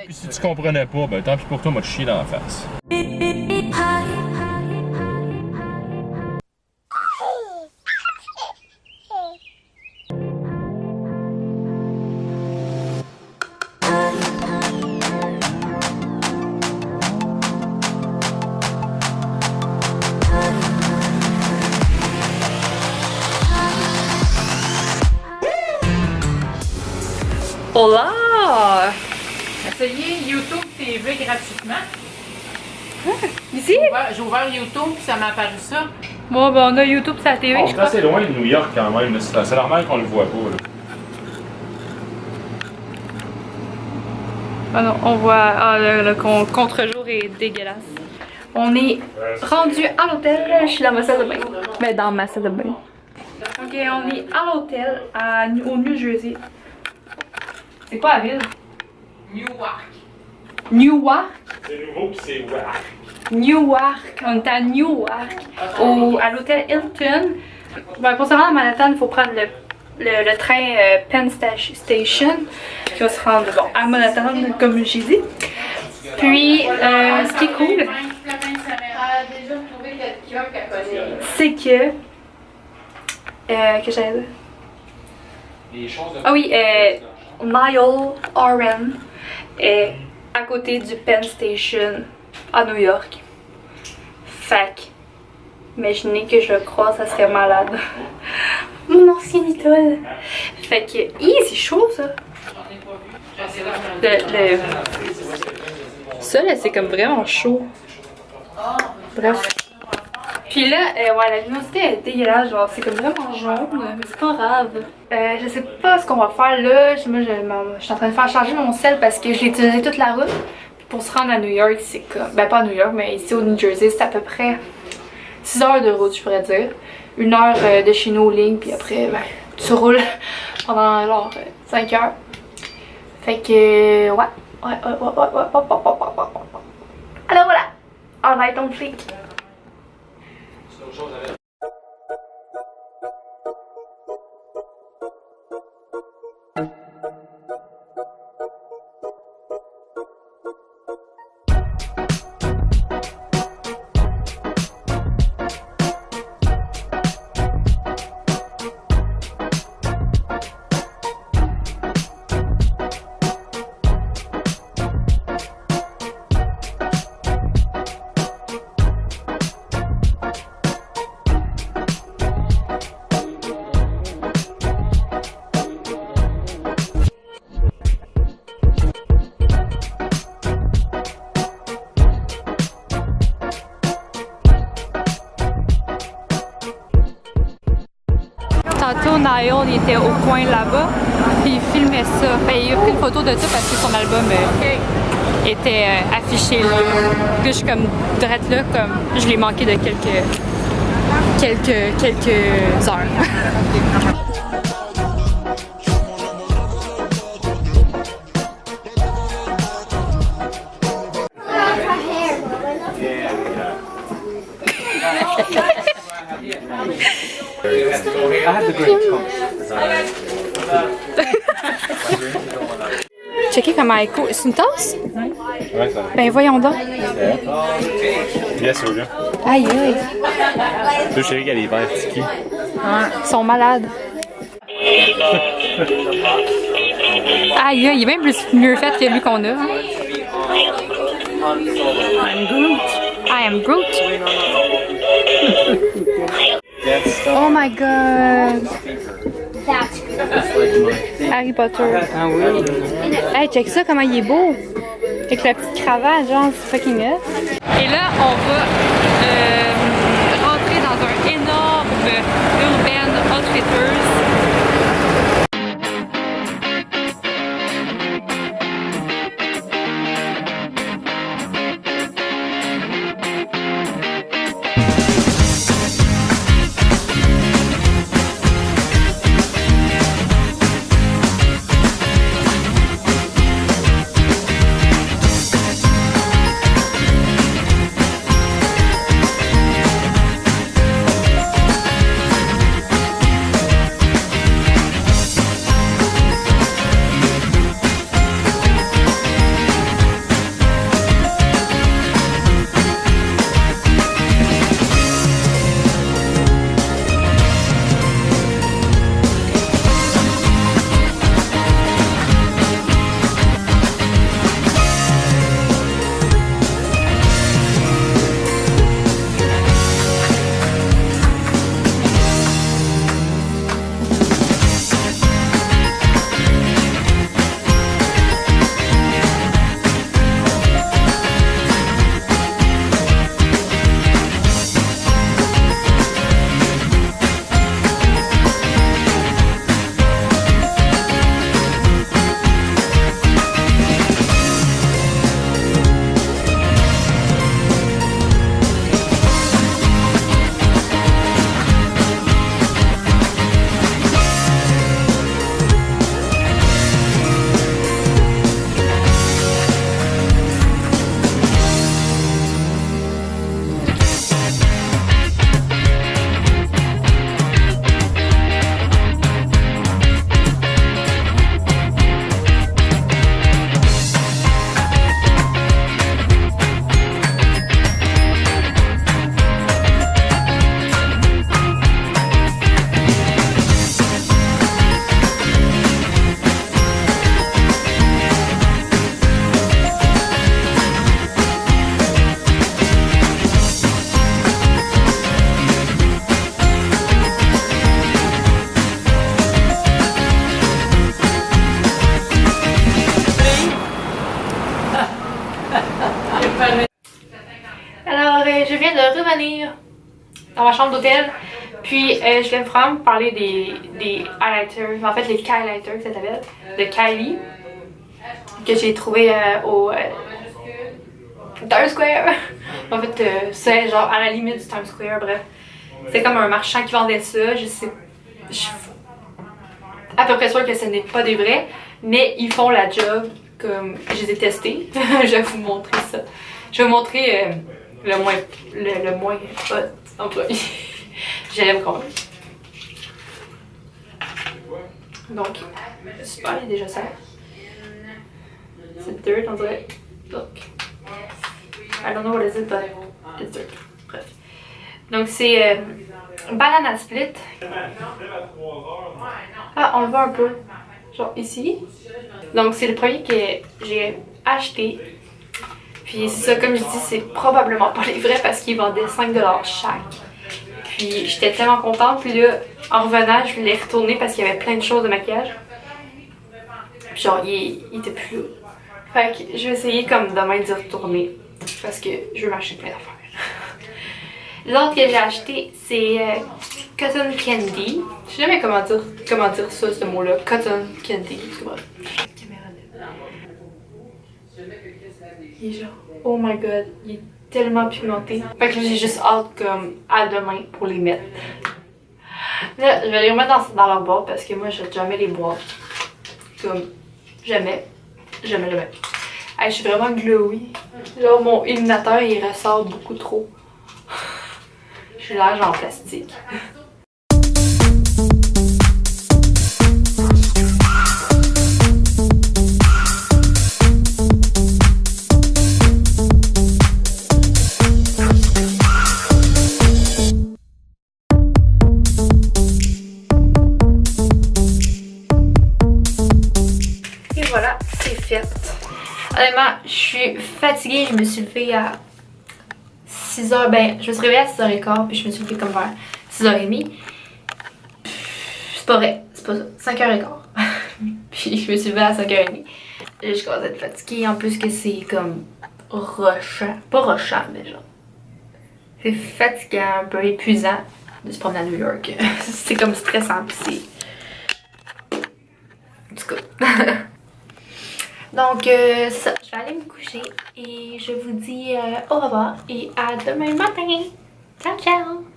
Puis si tu comprenais pas, ben tant pis pour toi, moi te chier dans la face. Hola! Essayez YouTube TV gratuitement. Ici? J'ai ouvert YouTube et ça m'a apparu ça. Bon, ben on a YouTube sur la TV, On je est crois. assez loin de New York quand même, c'est normal qu'on le voit pas. Là. Ah non, on voit. Ah, le contre-jour est dégueulasse. On est rendu à l'hôtel. Je suis dans ma salle de bain. Ben, dans ma salle de bain. Ok, on est à l'hôtel au New Jersey. C'est quoi la ville? Newark. Newark. C'est nouveau pis c'est wack. Newark. On est à Newark. À l'hôtel Hilton. Ben, pour se rendre à Manhattan, il faut prendre le train Penn Station qui va se rendre à Manhattan, comme j'ai dit. Puis, ce qui est cool, c'est que. Que j'allais dire? Ah oui, Niall Horan est à côté du Penn Station à New York. Fait que, imaginez que je le croise, ça serait malade. Mon ancien idole. Fait que, c'est chaud ça. Ça là, c'est comme vraiment chaud. Bref. Puis là, ouais, la luminosité est dégueulasse, genre c'est comme vraiment jaune, mais c'est pas grave. Je sais pas ce qu'on va faire là. Moi, je suis en train de faire charger mon sel parce que je l'ai utilisé toute la route. Puis pour se rendre à New York, c'est comme. Ben, pas à New York, mais ici au New Jersey, c'est à peu près 6 heures de route, je pourrais dire. 1 heure de chez nous aux lignes, puis après, ben, tu roules pendant genre 5 heures. Fait que, ouais. Alors voilà, on va être en flic. Tantôt, Niall il était au coin là-bas, puis il filmait ça. Ben, il a pris une photo de ça parce que son album était affiché là. Puis je suis comme direct là, comme je l'ai manqué de quelques heures. Checker comment elle court. C'est une tasse? Ouais, ça. Ben voyons donc. Bien sûr, là. Aïe aïe. Tu sais, qu'elle est verts tiki. Ils sont malades. Aïe aïe, il est bien mieux fait que lui qu'on a. Hein? I'm Groot. I am Groot. Oh my god. Harry Potter. Ah oui. Hey, check ça, comment il est beau. Avec la petite cravate, genre, c'est fucking hot. Et là, on va rentrer dans un énorme Urban Outfitters. dans ma chambre d'hôtel. Puis je vais vraiment vous parler des highlighters, en fait les Kylighters que ça s'appelle, de Kylie, que j'ai trouvé au Times Square. En fait c'est genre à la limite du Times Square, bref. C'est comme un marchand qui vendait ça, je suis à peu près sûre que ce n'est pas des vrais, mais ils font la job comme je les ai testés. Je vais vous montrer ça. Je vais vous montrer le moins hot employé. J'aime quand même. Donc, super, il est déjà ça. C'est dirt, on dirait. Look. I don't know what is it, but it's dirt. Bref. Donc, c'est banana split. Ah, on le voit un peu. Genre ici. Donc, c'est le premier que j'ai acheté. Puis, c'est ça, comme je dis, c'est probablement pas les vrais parce qu'ils vendaient 5$ chaque. Puis j'étais tellement contente, puis là, en revenant, je voulais retourner parce qu'il y avait plein de choses de maquillage. Puis genre, il était plus là. Fait que je vais essayer comme demain d'y retourner parce que je veux m'acheter plein d'affaires. L'autre que j'ai acheté, c'est Cotton Candy. Je sais jamais comment dire ça, ce mot-là. Cotton Candy. Il est genre, oh my god, il est tellement pimenté. Fait que j'ai juste hâte comme à demain pour les mettre. Là, je vais les remettre dans leur boîte parce que moi, je jamais les boîtes. Comme, jamais. Hey, je suis vraiment glowy. Genre, mon illuminateur, il ressort beaucoup trop. Je suis là, genre en plastique. Voilà, c'est fait. Honnêtement, je suis fatiguée. Je me suis levée à 6h. Ben, je me suis réveillée à 6h15, puis je me suis levée comme vers 6h30. C'est pas vrai, c'est pas ça. 5h15. Puis je me suis levée à 5h30. Je commence à être fatiguée. En plus que c'est comme rushant. Pas rushant, mais genre. C'est fatigant, un peu épuisant de se promener à New York. C'est comme stressant, puis c'est. En tout cas. Donc, c'est ça. Je vais aller me coucher et je vous dis au revoir et à demain matin. Ciao, ciao!